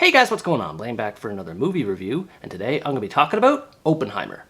Hey guys, what's going on? Blaine back for another movie review, and today I'm going to be talking about Oppenheimer.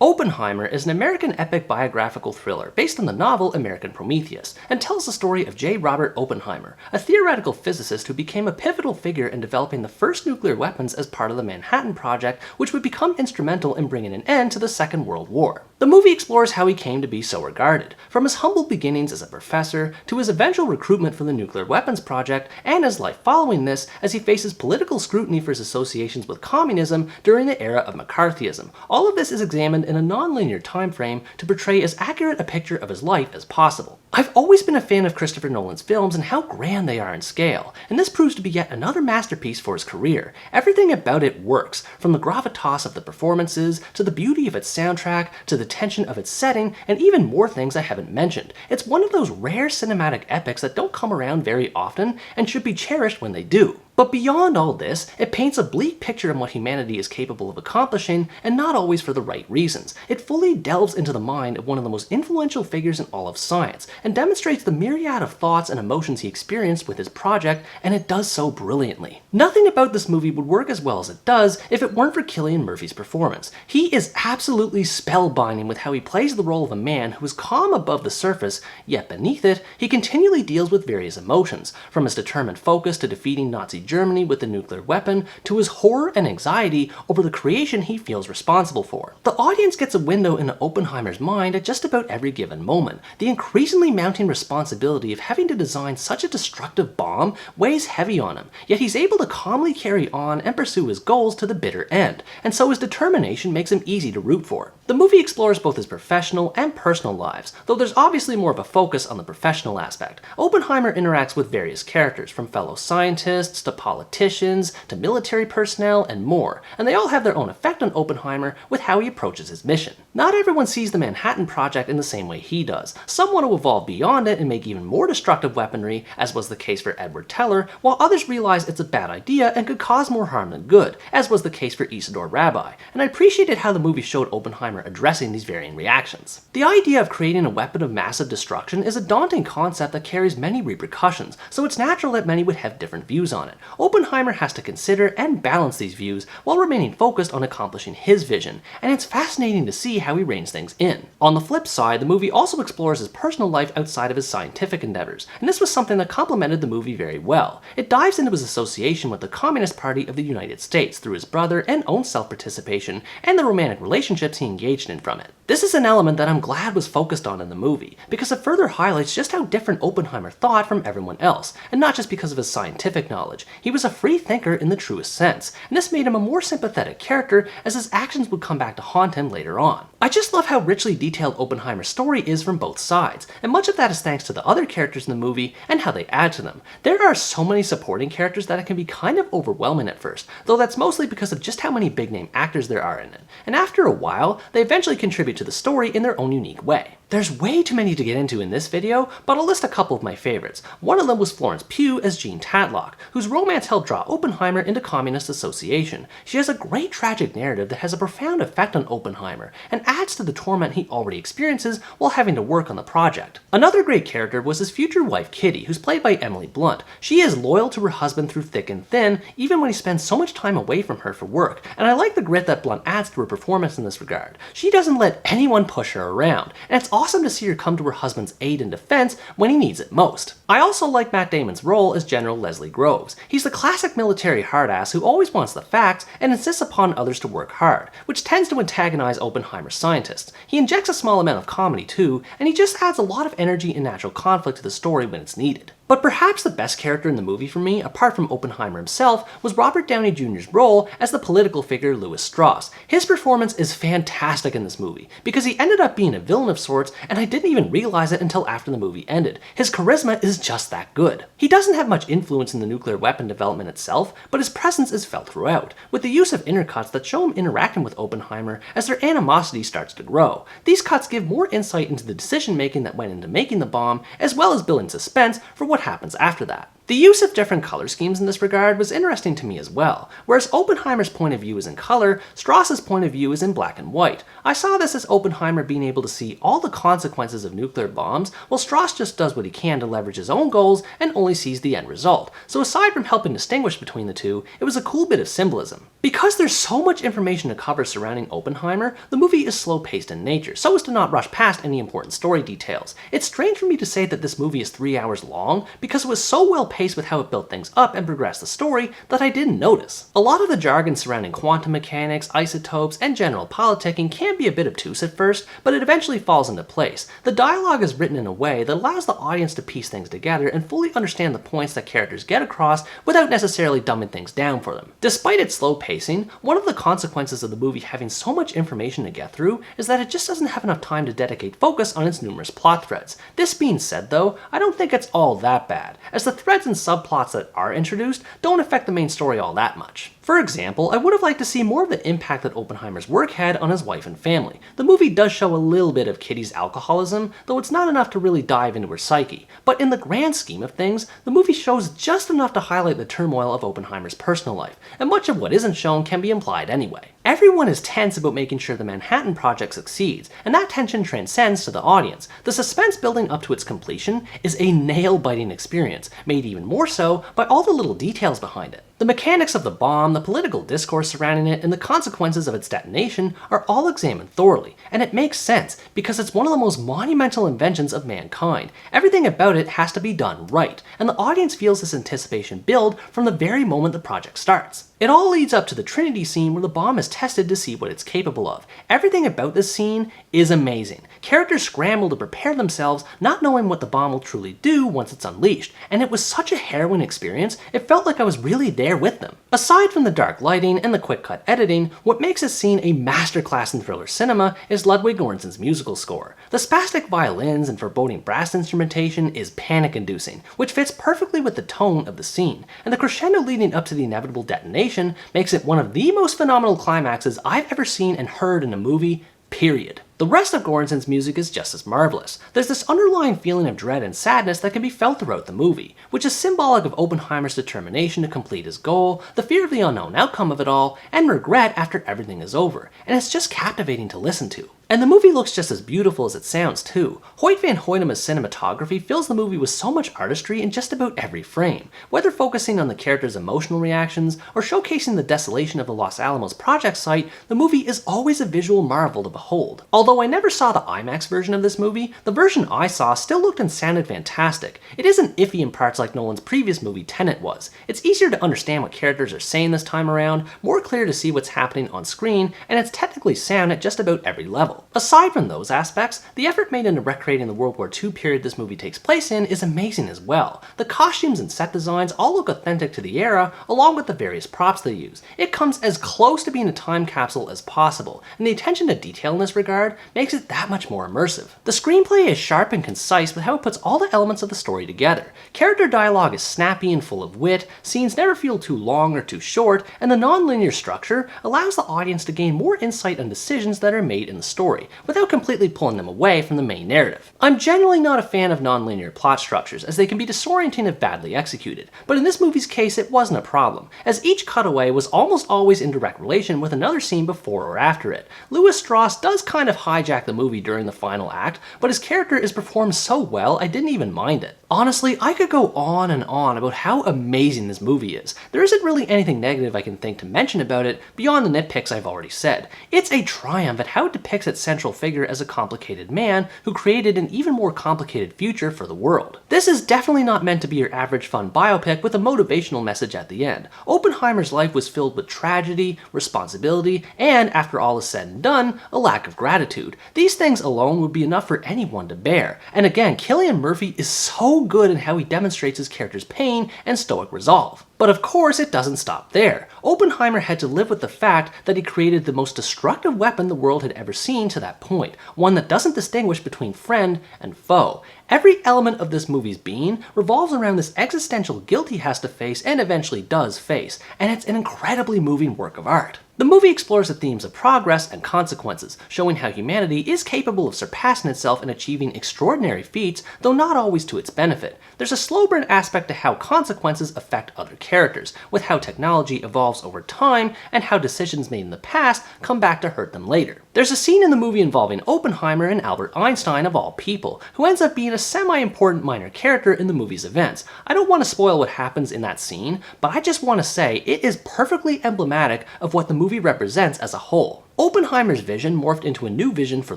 Oppenheimer is an American epic biographical thriller based on the novel American Prometheus, and tells the story of J. Robert Oppenheimer, a theoretical physicist who became a pivotal figure in developing the first nuclear weapons as part of the Manhattan Project, which would become instrumental in bringing an end to the Second World War. The movie explores how he came to be so regarded, from his humble beginnings as a professor to his eventual recruitment for the nuclear weapons project, and his life following this as he faces political scrutiny for his associations with communism during the era of McCarthyism. All of this is examined in a non-linear time frame to portray as accurate a picture of his life as possible. I've always been a fan of Christopher Nolan's films and how grand they are in scale, and this proves to be yet another masterpiece for his career. Everything about it works, from the gravitas of the performances, to the beauty of its soundtrack, to the tension of its setting, and even more things I haven't mentioned. It's one of those rare cinematic epics that don't come around very often, and should be cherished when they do. But beyond all this, it paints a bleak picture of what humanity is capable of accomplishing, and not always for the right reasons. It fully delves into the mind of one of the most influential figures in all of science, and demonstrates the myriad of thoughts and emotions he experienced with his project, and it does so brilliantly. Nothing about this movie would work as well as it does if it weren't for Killian Murphy's performance. He is absolutely spellbinding with how he plays the role of a man who is calm above the surface, yet beneath it, he continually deals with various emotions, from his determined focus to defeating Nazi Germany with the nuclear weapon, to his horror and anxiety over the creation he feels responsible for. The audience gets a window into Oppenheimer's mind at just about every given moment. The increasingly mounting responsibility of having to design such a destructive bomb weighs heavy on him, yet he's able to calmly carry on and pursue his goals to the bitter end, and so his determination makes him easy to root for. The movie explores both his professional and personal lives, though there's obviously more of a focus on the professional aspect. Oppenheimer interacts with various characters, from fellow scientists to politicians to military personnel and more, and they all have their own effect on Oppenheimer with how he approaches his mission. Not everyone sees the Manhattan Project in the same way he does. Some want to evolve beyond it and make even more destructive weaponry, as was the case for Edward Teller, while others realize it's a bad idea and could cause more harm than good, as was the case for Isidore Rabbi, and I appreciated how the movie showed Oppenheimer addressing these varying reactions. The idea of creating a weapon of massive destruction is a daunting concept that carries many repercussions, so it's natural that many would have different views on it. Oppenheimer has to consider and balance these views while remaining focused on accomplishing his vision, and it's fascinating to see how he reins things in. On the flip side, the movie also explores his personal life outside of his scientific endeavors, and this was something that complemented the movie very well. It dives into his association with the Communist Party of the United States through his brother and own self-participation, and the romantic relationships he engaged in from it. This is an element that I'm glad was focused on in the movie, because it further highlights just how different Oppenheimer thought from everyone else, and not just because of his scientific knowledge. He was a free thinker in the truest sense, and this made him a more sympathetic character as his actions would come back to haunt him later on. I just love how richly detailed Oppenheimer's story is from both sides, and much of that is thanks to the other characters in the movie and how they add to them. There are so many supporting characters that it can be kind of overwhelming at first, though that's mostly because of just how many big-name actors there are in it, and after a while, they eventually contribute to the story in their own unique way. There's way too many to get into in this video, but I'll list a couple of my favorites. One of them was Florence Pugh as Jean Tatlock, whose romance helped draw Oppenheimer into communist association. She has a great tragic narrative that has a profound effect on Oppenheimer, and adds to the torment he already experiences while having to work on the project. Another great character was his future wife Kitty, who's played by Emily Blunt. She is loyal to her husband through thick and thin, even when he spends so much time away from her for work, and I like the grit that Blunt adds to her performance in this regard. She doesn't let anyone push her around, and it's awesome to see her come to her husband's aid and defense when he needs it most. I also like Matt Damon's role as General Leslie Groves. He's the classic military hardass who always wants the facts and insists upon others to work hard, which tends to antagonize Oppenheimer's scientists. He injects a small amount of comedy too, and he just adds a lot of energy and natural conflict to the story when it's needed. But perhaps the best character in the movie for me, apart from Oppenheimer himself, was Robert Downey Jr.'s role as the political figure Louis Strauss. His performance is fantastic in this movie, because he ended up being a villain of sorts, and I didn't even realize it until after the movie ended. His charisma is just that good. He doesn't have much influence in the nuclear weapon development itself, but his presence is felt throughout, with the use of intercuts that show him interacting with Oppenheimer as their animosity starts to grow. These cuts give more insight into the decision-making that went into making the bomb, as well as building suspense for what happens after that. The The use of different color schemes in this regard was interesting to me as well. Whereas Oppenheimer's point of view is in color, Strauss's point of view is in black and white. I saw this as Oppenheimer being able to see all the consequences of nuclear bombs, while Strauss just does what he can to leverage his own goals and only sees the end result. So aside from helping distinguish between the two, it was a cool bit of symbolism. Because there's so much information to cover surrounding Oppenheimer, the movie is slow-paced in nature, so as to not rush past any important story details. It's strange for me to say that this movie is 3 hours long, because it was so well paced with how it built things up and progressed the story that I didn't notice. A lot of the jargon surrounding quantum mechanics, isotopes, and general politicking can be a bit obtuse at first, but it eventually falls into place. The dialogue is written in a way that allows the audience to piece things together and fully understand the points that characters get across without necessarily dumbing things down for them. Despite its slow pacing, one of the consequences of the movie having so much information to get through is that it just doesn't have enough time to dedicate focus on its numerous plot threads. This being said though, I don't think it's all that bad, as the threads and subplots that are introduced don't affect the main story all that much. For example, I would have liked to see more of the impact that Oppenheimer's work had on his wife and family. The movie does show a little bit of Kitty's alcoholism, though it's not enough to really dive into her psyche. But in the grand scheme of things, the movie shows just enough to highlight the turmoil of Oppenheimer's personal life, and much of what isn't shown can be implied anyway. Everyone is tense about making sure the Manhattan Project succeeds, and that tension transcends to the audience. The suspense building up to its completion is a nail-biting experience, made even more so by all the little details behind it. The mechanics of the bomb, the political discourse surrounding it, and the consequences of its detonation are all examined thoroughly, and it makes sense because it's one of the most monumental inventions of mankind. Everything about it has to be done right, and the audience feels this anticipation build from the very moment the project starts. It all leads up to the Trinity Scene where the bomb is tested to see what it's capable of. Everything about this scene is amazing. Characters scramble to prepare themselves, not knowing what the bomb will truly do once it's unleashed, and it was such a harrowing experience, it felt like I was really there with them. Aside from the dark lighting and the quick-cut editing, what makes this scene a masterclass in thriller cinema is Ludwig Göransson's musical score. The spastic violins and foreboding brass instrumentation is panic-inducing, which fits perfectly with the tone of the scene, and the crescendo leading up to the inevitable detonation makes it one of the most phenomenal climaxes I've ever seen and heard in a movie, period. The rest of Göransson's music is just as marvelous. There's this underlying feeling of dread and sadness that can be felt throughout the movie, which is symbolic of Oppenheimer's determination to complete his goal, the fear of the unknown outcome of it all, and regret after everything is over, and it's just captivating to listen to. And the movie looks just as beautiful as it sounds too. Hoyt van Hoytema's cinematography fills the movie with so much artistry in just about every frame. Whether focusing on the characters' emotional reactions or showcasing the desolation of the Los Alamos project site, the movie is always a visual marvel to behold. Although I never saw the IMAX version of this movie, the version I saw still looked and sounded fantastic. It isn't iffy in parts like Nolan's previous movie Tenet was. It's easier to understand what characters are saying this time around, more clear to see what's happening on screen, and it's technically sound at just about every level. Aside from those aspects, the effort made into recreating the World War II period this movie takes place in is amazing as well. The costumes and set designs all look authentic to the era, along with the various props they use. It comes as close to being a time capsule as possible, and the attention to detail in this regard makes it that much more immersive. The screenplay is sharp and concise with how it puts all the elements of the story together. Character dialogue is snappy and full of wit, scenes never feel too long or too short, and the non-linear structure allows the audience to gain more insight on decisions that are made in the story, without completely pulling them away from the main narrative. I'm generally not a fan of non-linear plot structures, as they can be disorienting if badly executed, but in this movie's case it wasn't a problem, as each cutaway was almost always in direct relation with another scene before or after it. Louis Strauss does kind of hijack the movie during the final act, but his character is performed so well I didn't even mind it. Honestly, I could go on and on about how amazing this movie is. There isn't really anything negative I can think to mention about it beyond the nitpicks I've already said. It's a triumph at how it depicts its central figure as a complicated man who created an even more complicated future for the world. This is definitely not meant to be your average fun biopic with a motivational message at the end. Oppenheimer's life was filled with tragedy, responsibility, and after all is said and done, a lack of gratitude. These things alone would be enough for anyone to bear. And again, Killian Murphy is so good in how he demonstrates his character's pain and stoic resolve. But of course, it doesn't stop there. Oppenheimer had to live with the fact that he created the most destructive weapon the world had ever seen to that point, one that doesn't distinguish between friend and foe. Every element of this movie's being revolves around this existential guilt he has to face and eventually does face, and it's an incredibly moving work of art. The The movie explores the themes of progress and consequences, showing how humanity is capable of surpassing itself and achieving extraordinary feats, though not always to its benefit. There's a slow burn aspect to how consequences affect other characters, with how technology evolves over time and how decisions made in the past come back to hurt them later. There's a scene in the movie involving Oppenheimer and Albert Einstein of all people, who ends up being a semi-important minor character in the movie's events. I don't want to spoil what happens in that scene, but I just want to say it is perfectly emblematic of what the movie represents as a whole. Oppenheimer's vision morphed into a new vision for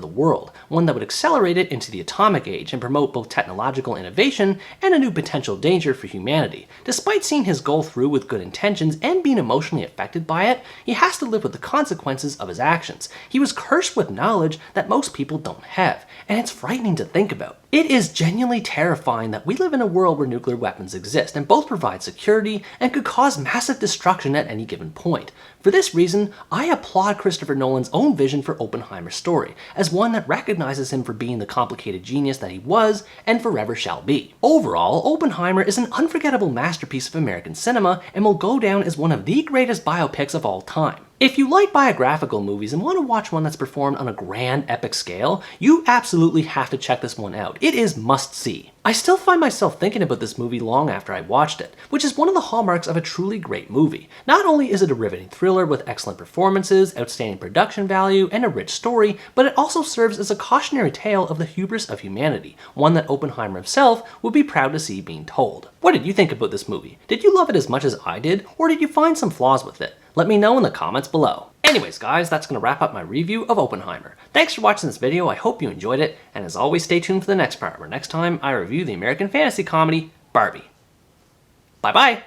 the world, one that would accelerate it into the atomic age and promote both technological innovation and a new potential danger for humanity. Despite seeing his goal through with good intentions and being emotionally affected by it, he has to live with the consequences of his actions. He was cursed with knowledge that most people don't have, and it's frightening to think about. It is genuinely terrifying that we live in a world where nuclear weapons exist and both provide security and could cause massive destruction at any given point. For this reason, I applaud Christopher Nolan's own vision for Oppenheimer's story, as one that recognizes him for being the complicated genius that he was and forever shall be. Overall, Oppenheimer is an unforgettable masterpiece of American cinema and will go down as one of the greatest biopics of all time. If you like biographical movies and want to watch one that's performed on a grand, epic scale, you absolutely have to check this one out. It is must-see. I still find myself thinking about this movie long after I watched it, which is one of the hallmarks of a truly great movie. Not only is it a riveting thriller with excellent performances, outstanding production value, and a rich story, but it also serves as a cautionary tale of the hubris of humanity, one that Oppenheimer himself would be proud to see being told. What did you think about this movie? Did you love it as much as I did, or did you find some flaws with it? Let me know in the comments below. Anyways guys, that's going to wrap up my review of Oppenheimer. Thanks for watching this video, I hope you enjoyed it, and as always stay tuned for the next part, where next time I review the American fantasy comedy, Barbie. Bye bye!